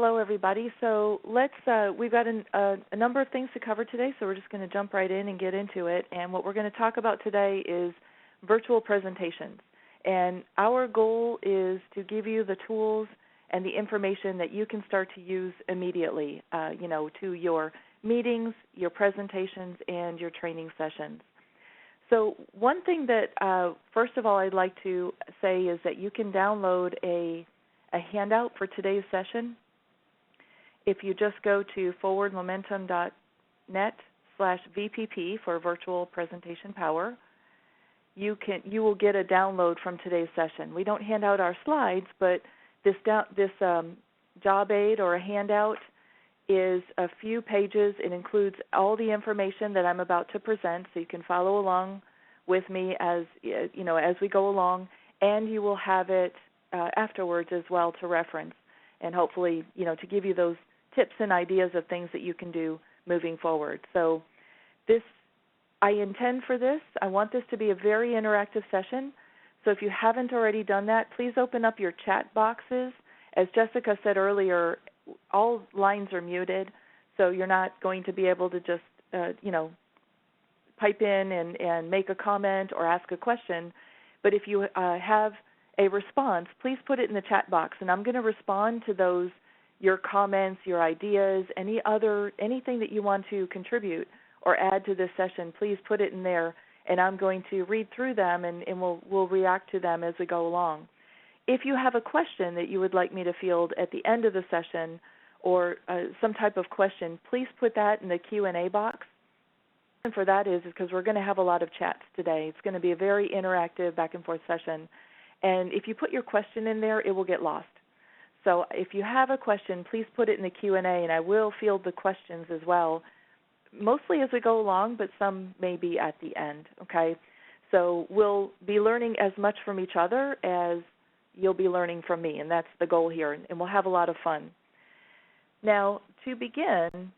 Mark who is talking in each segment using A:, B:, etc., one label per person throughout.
A: hello everybody. So we've got a number of things to cover today, so we're just going to jump right in and get into it. And what we're going to talk about today is virtual presentations. And our goal is to give you the tools and the information that you can start to use immediately, to your meetings, your presentations, and your training sessions. So one thing that, first of all, I'd like to say is that you can download a handout for today's session. If you just go to forwardmomentum.net/VPP for Virtual Presentation Power, you will get a download from today's session. We don't hand out our slides, but this job aid or a handout is a few pages. It includes all the information that I'm about to present, so you can follow along with me as we go along, and you will have it afterwards as well to reference, and hopefully, to give you those tips and ideas of things that you can do moving forward. So I intend for this. I want this to be a very interactive session. So if you haven't already done that, please open up your chat boxes. As Jessica said earlier, all lines are muted, so you're not going to be able to just, pipe in and make a comment or ask a question. But if you have a response, please put it in the chat box, and I'm going to respond to those, your comments, your ideas, anything that you want to contribute or add to this session. Please put it in there, and I'm going to read through them, and we'll react to them as we go along. If you have a question that you would like me to field at the end of the session, or some type of question, please put that in the Q&A box. And for that is because we're going to have a lot of chats today. It's going to be a very interactive back and forth session. And if you put your question in there, it will get lost. So if you have a question, please put it in the Q&A, and I will field the questions as well, mostly as we go along, but some may be at the end, okay? So we'll be learning as much from each other as you'll be learning from me, and that's the goal here, and we'll have a lot of fun. Now, to begin,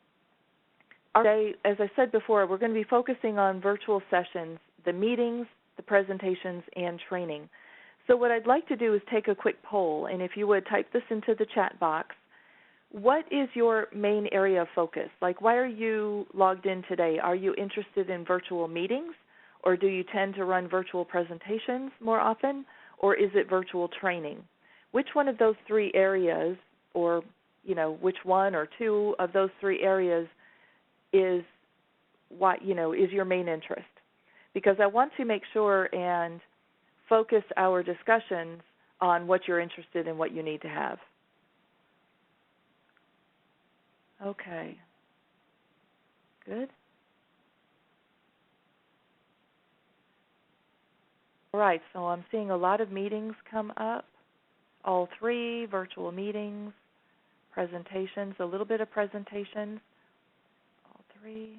A: today, as I said before, we're going to be focusing on virtual sessions, the meetings, the presentations, and training. So what I'd like to do is take a quick poll, and if you would type this into the chat box. What is your main area of focus? Like, why are you logged in today? Are you interested in virtual meetings, or do you tend to run virtual presentations more often, or is it virtual training? Which one of those three areas, or which one or two of those three areas is is your main interest? Because I want to make sure and focus our discussions on what you're interested in, what you need to have. Okay. Good. All right, so I'm seeing a lot of meetings come up. All three, virtual meetings, presentations, a little bit of presentations. All three.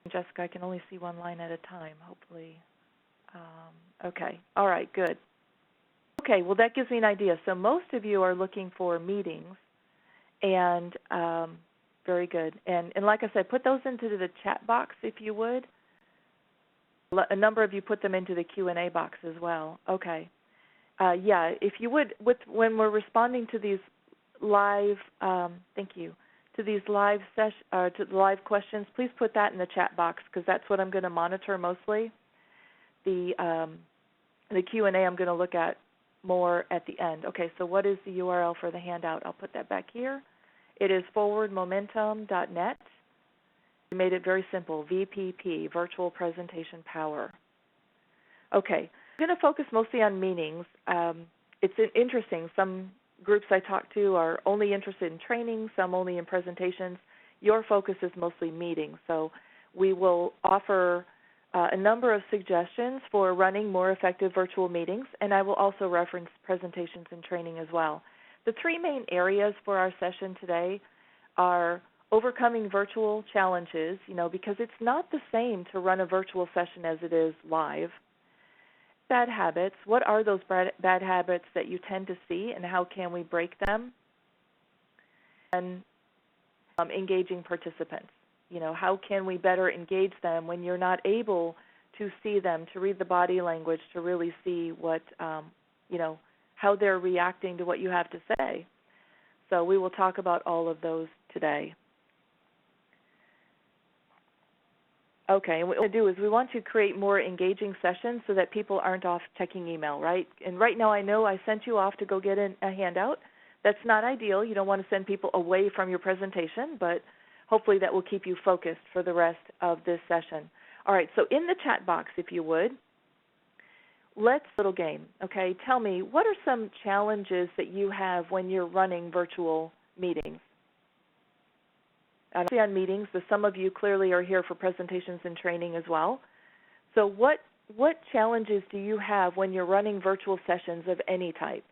A: Jessica, I can only see one line at a time, hopefully. Okay, all right, good. Okay, well, that gives me an idea. So most of you are looking for meetings, and very good. And like I said, put those into the chat box if you would. A number of you put them into the Q&A box as well. Okay. Yeah, if you would, when we're responding to these live, thank you, to these live to the live questions, please put that in the chat box because that's what I'm going to monitor mostly. The Q&A I'm going to look at more at the end. Okay, so what is the URL for the handout? I'll put that back here. It is forwardmomentum.net. We made it very simple, VPP, Virtual Presentation Power. Okay, I'm going to focus mostly on meetings. It's interesting. Some groups I talk to are only interested in training, some only in presentations. Your focus is mostly meetings, so we will offer a number of suggestions for running more effective virtual meetings, and I will also reference presentations and training as well. The three main areas for our session today are overcoming virtual challenges, because it's not the same to run a virtual session as it is live. Bad habits, what are those bad habits that you tend to see, and how can we break them? And engaging participants. How can we better engage them when you're not able to see them, to read the body language, to really see what, how they're reacting to what you have to say. So we will talk about all of those today. Okay, and what we'll do is we want to create more engaging sessions so that people aren't off checking email, right? And right now I know I sent you off to go get a handout. That's not ideal. You don't want to send people away from your presentation, but hopefully that will keep you focused for the rest of this session. All right, so in the chat box, if you would, let's little game, okay? Tell me, what are some challenges that you have when you're running virtual meetings? I see on meetings that some of you clearly are here for presentations and training as well. So what challenges do you have when you're running virtual sessions of any type?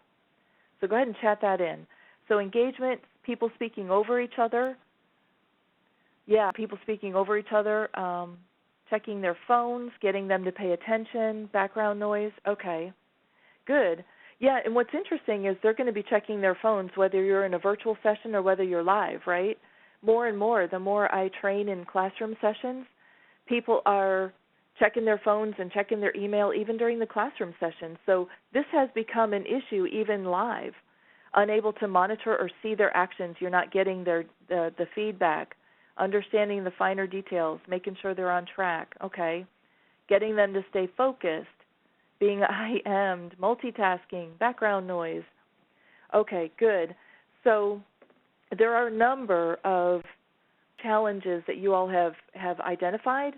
A: So go ahead and chat that in. So engagement, people speaking over each other. Yeah, people speaking over each other, checking their phones, getting them to pay attention, background noise. Okay, good. Yeah, and what's interesting is they're going to be checking their phones whether you're in a virtual session or whether you're live, right? More and more, the more I train in classroom sessions, people are checking their phones and checking their email even during the classroom session. So this has become an issue even live. Unable to monitor or see their actions, you're not getting the feedback, understanding the finer details, making sure they're on track, okay, getting them to stay focused, being IM'd, multitasking, background noise. Okay, good. So there are a number of challenges that you all have identified,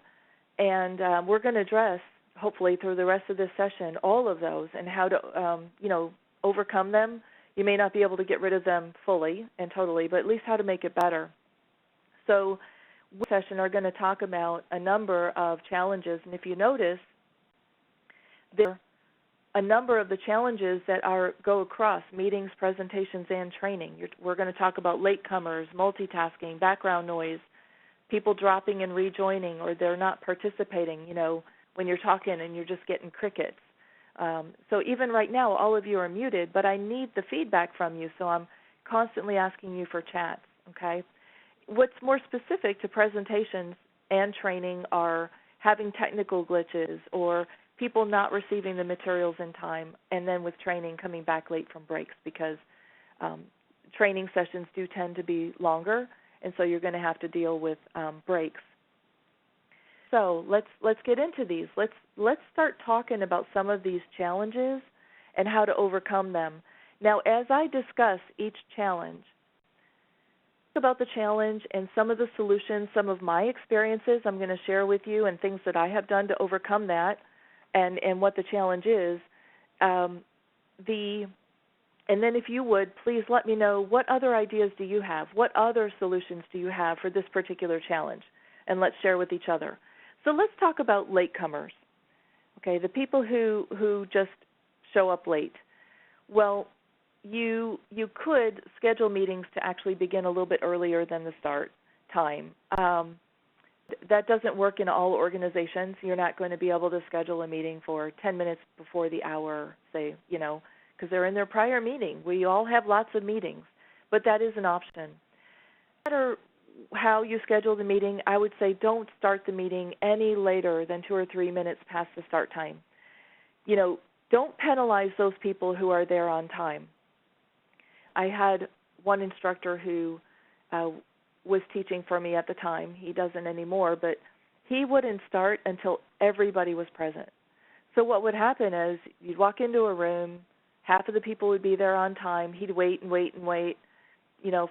A: and we're going to address, hopefully through the rest of this session, all of those and how to, overcome them. You may not be able to get rid of them fully and totally, but at least how to make it better. So this session are going to talk about a number of challenges, and if you notice, there are a number of the challenges that go across meetings, presentations, and training. We're going to talk about latecomers, multitasking, background noise, people dropping and rejoining, or they're not participating, when you're talking and you're just getting crickets. So even right now, all of you are muted, but I need the feedback from you, so I'm constantly asking you for chats, okay? What's more specific to presentations and training are having technical glitches or people not receiving the materials in time, and then with training coming back late from breaks because training sessions do tend to be longer, and so you're going to have to deal with breaks. So let's get into these. Let's start talking about some of these challenges and how to overcome them. Now, as I discuss each challenge, about the challenge and some of the solutions, some of my experiences I'm going to share with you and things that I have done to overcome that and what the challenge is. And then if you would, please let me know what other ideas do you have? What other solutions do you have for this particular challenge? And let's share with each other. So let's talk about latecomers, okay, the people who just show up late. Well, you could schedule meetings to actually begin a little bit earlier than the start time. That doesn't work in all organizations. You're not going to be able to schedule a meeting for 10 minutes before the hour, say, because they're in their prior meeting. We all have lots of meetings, but that is an option. No matter how you schedule the meeting, I would say don't start the meeting any later than 2 or 3 minutes past the start time. Don't penalize those people who are there on time. I had one instructor who was teaching for me at the time. He doesn't anymore, but he wouldn't start until everybody was present. So what would happen is you'd walk into a room, half of the people would be there on time. He'd wait and wait and wait,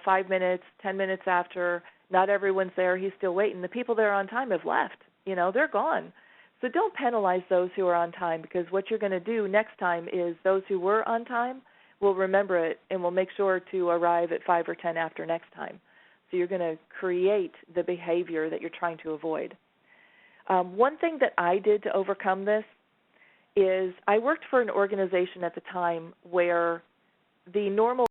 A: 5 minutes, 10 minutes after, not everyone's there, he's still waiting. The people there on time have left. They're gone. So don't penalize those who are on time, because what you're going to do next time is those who were on time will remember it and will make sure to arrive at 5 or 10 after next time. So you're going to create the behavior that you're trying to avoid. One thing that I did to overcome this is I worked for an organization at the time where the normal